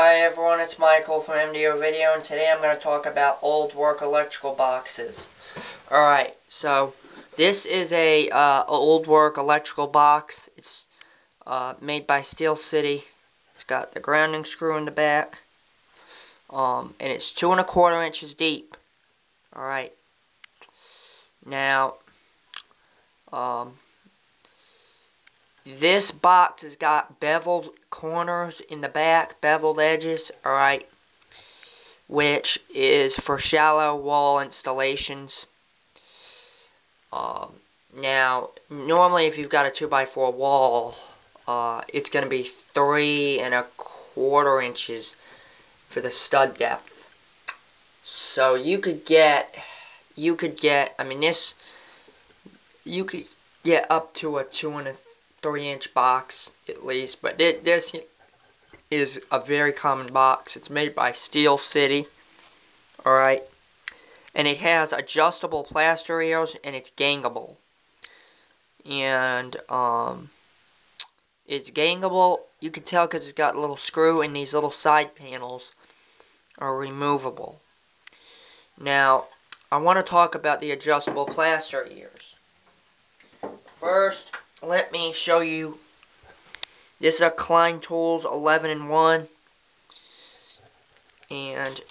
Hi everyone, it's Michael from MDO Video, and today I'm going to talk about old work electrical boxes. Alright, so this is a old work electrical box. It's made by Steel City. It's got the grounding screw in the back, and it's 2 1/4 inches deep. Alright, now this box has got beveled corners in the back, beveled edges, alright, which is for shallow wall installations. Now, normally if you've got a 2x4 wall, it's going to be 3 1/4 inches for the stud depth. So you could get you could get up to a 2 3 inch box at least, but this is a very common box. It's made by Steel City, alright, and it has adjustable plaster ears, and it's gangable. And it's gangable, you can tell because it's got a little screw, and these little side panels are removable. Now, I want to talk about the adjustable plaster ears. First, let me show you. This is a Klein Tools 11-in-1, and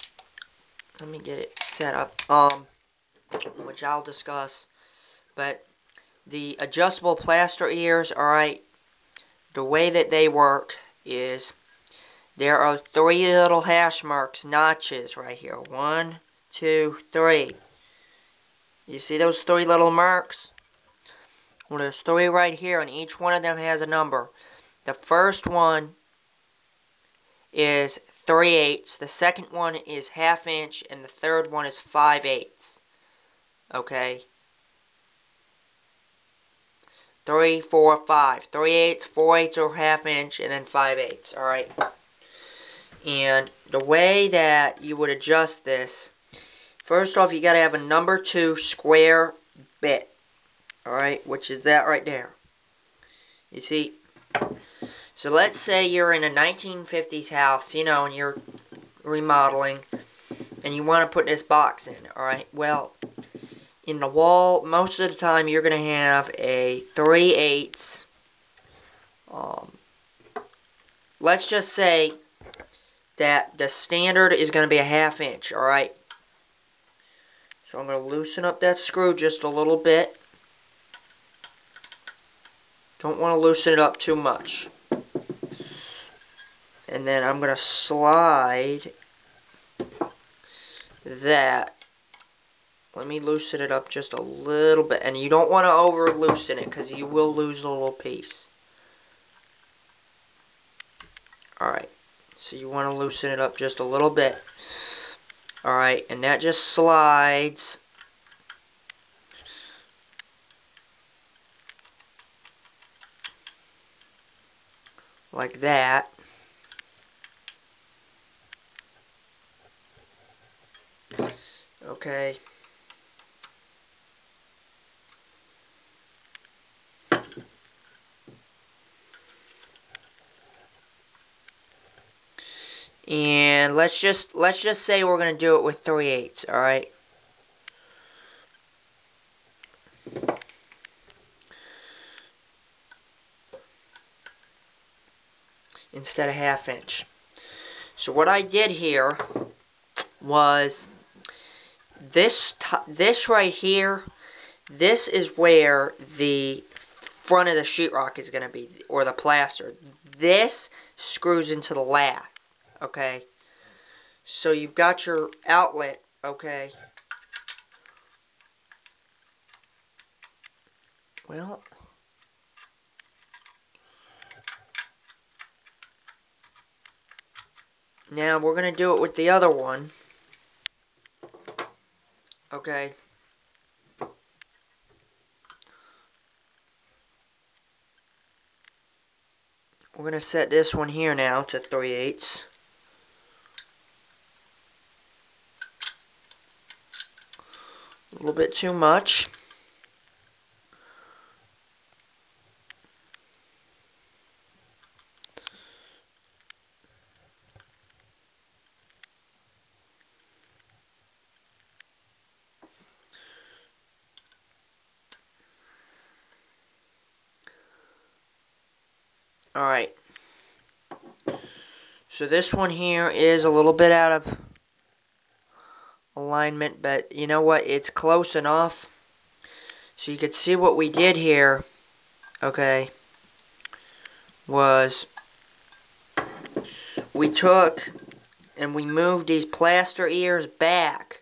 let me get it set up, which I'll discuss. But the adjustable plaster ears, alright, the way that they work is there are 3 little hash marks, notches right here. 1, 2, 3. You see those 3 little marks? Well, there's 3 right here, and each one of them has a number. The first one is 3/8, the second one is 1/2 inch, and the third one is 5/8. Okay? 3, 4, 5. 3/8, 4/8 or 1/2 inch, and then 5/8. Alright? And the way that you would adjust this, first off, you got to have a number 2 square bit. Alright? Which is that right there. You see? So let's say you're in a 1950s house, and you're remodeling, and you want to put this box in, alright? Well, in the wall, most of the time you're going to have a 3/8. Let's just say that the standard is going to be a 1/2 inch, alright? So I'm going to loosen up that screw just a little bit. Don't want to loosen it up too much. And then I'm going to slide that. Let me loosen it up just a little bit. And you don't want to over loosen it, because you will lose a little piece. Alright. So you want to loosen it up just a little bit. Alright. And that just slides like that. Okay. And let's just say we're going to do it with 3/8, alright? Instead of 1/2 inch. So what I did here was this right here. This is where the front of the sheetrock is going to be, or the plaster. This screws into the lath, okay? So you've got your outlet, okay? Well, now we're going to do it with the other one, okay? We're going to set this one here now to 3/8. A little bit too much. Alright. So this one here is a little bit out of alignment, but you know what? It's close enough. So you could see what we did here, okay, was we took and we moved these plaster ears back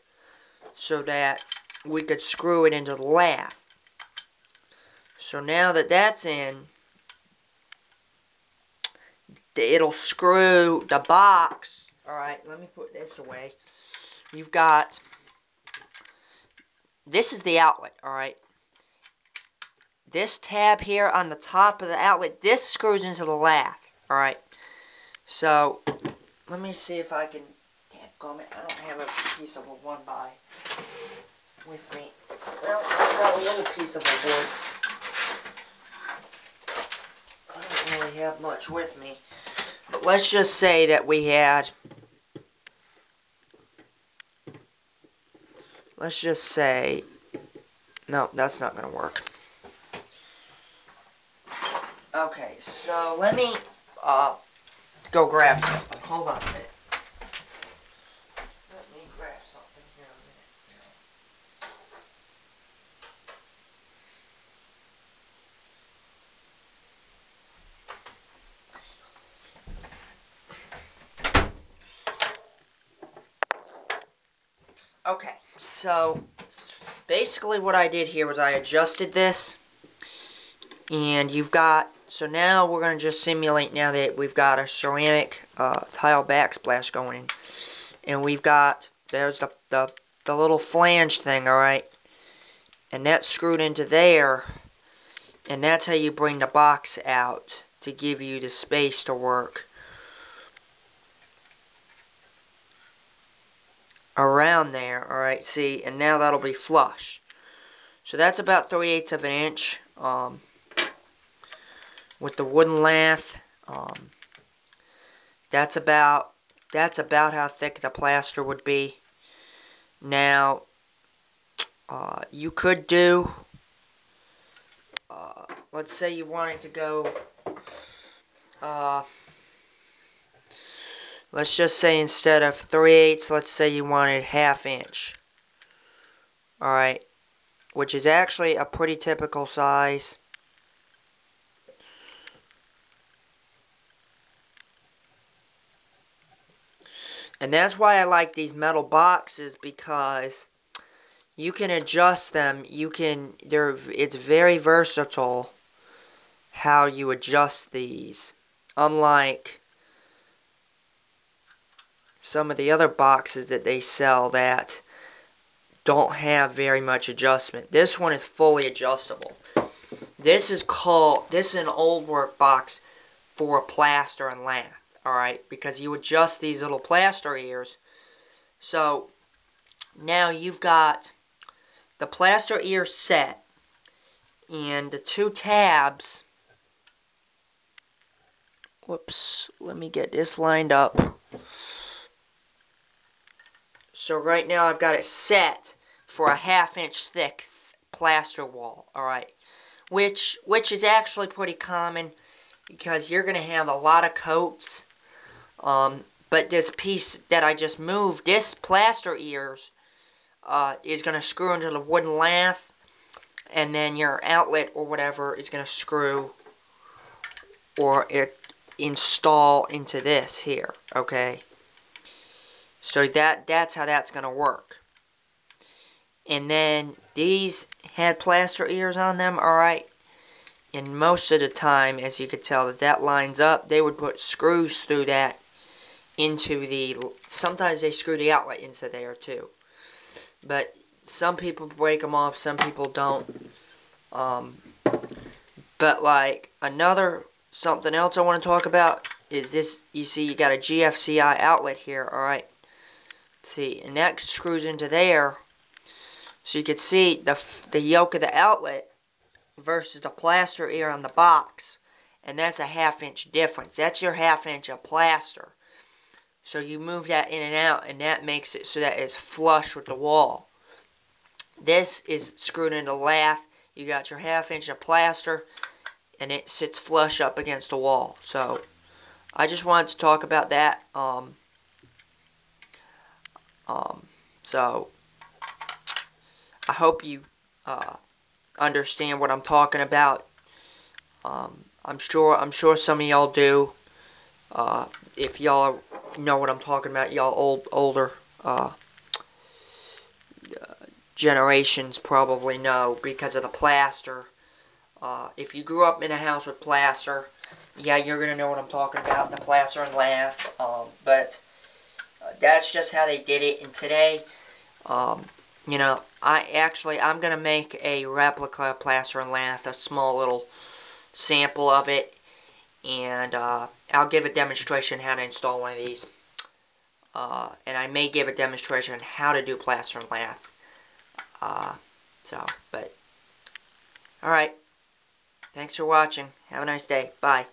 so that we could screw it into the lath. So now that that's in, it'll screw the box. Alright, let me put this away. You've got, this is the outlet, alright. This tab here on the top of the outlet, this screws into the lath, alright. So, let me see if I can, dadgummit, I don't have a piece of a 1x with me. Well, I've got a little piece of a wood. I don't really have much with me. But let's just say that we had, let's just say, no, that's not going to work. Okay, so let me go grab something. Hold on a minute. Let me grab something here a minute. Okay, so basically what I did here was I adjusted this, and you've got, so now we're going to just simulate now that we've got a ceramic tile backsplash going in, and we've got, there's the little flange thing, alright, and that's screwed into there, and that's how you bring the box out to give you the space to work around there, alright, see, and now that'll be flush. So that's about 3/8 of an inch with the wooden lath. That's about how thick the plaster would be. Now, you could do, let's say you wanted to go, let's just say instead of 3/8, let's say you wanted 1/2 inch. Alright, which is actually a pretty typical size. And that's why I like these metal boxes, because you can adjust them. It's very versatile how you adjust these. Unlike some of the other boxes that they sell that don't have very much adjustment. This one is fully adjustable. This is an old work box for plaster and lath. Alright, because you adjust these little plaster ears. So, now you've got the plaster ear set, and the two tabs, whoops, let me get this lined up. So right now I've got it set for a 1/2 inch thick plaster wall, alright, which is actually pretty common, because you're going to have a lot of coats. But this piece that I just moved, this plaster ears, is going to screw into the wooden lath, and then your outlet or whatever is going to screw or install into this here, okay? So that's how that's going to work. And then these had plaster ears on them, alright? And most of the time, as you could tell, that lines up, they would put screws through that into the, sometimes they screw the outlet into there too, but some people break them off, some people don't. But like something else I want to talk about is this. You see, you got a GFCI outlet here, alright, see, and that screws into there, so you can see the yoke of the outlet versus the plaster ear on the box, and that's a 1/2 inch difference. That's your 1/2 inch of plaster. So you move that in and out, and that makes it so that it's flush with the wall. This is screwed into lath. You got your 1/2 inch of plaster, and it sits flush up against the wall. So I just wanted to talk about that. So I hope you understand what I'm talking about. I'm sure some of y'all do. If y'all know what I'm talking about, y'all older generations probably know because of the plaster. If you grew up in a house with plaster, yeah, you're gonna know what I'm talking about, the plaster and lath. But that's just how they did it. And today, you know, I'm gonna make a replica plaster and lath, a small little sample of it, and I'll give a demonstration how to install one of these. And I may give a demonstration on how to do plaster and lath. But alright. Thanks for watching. Have a nice day. Bye.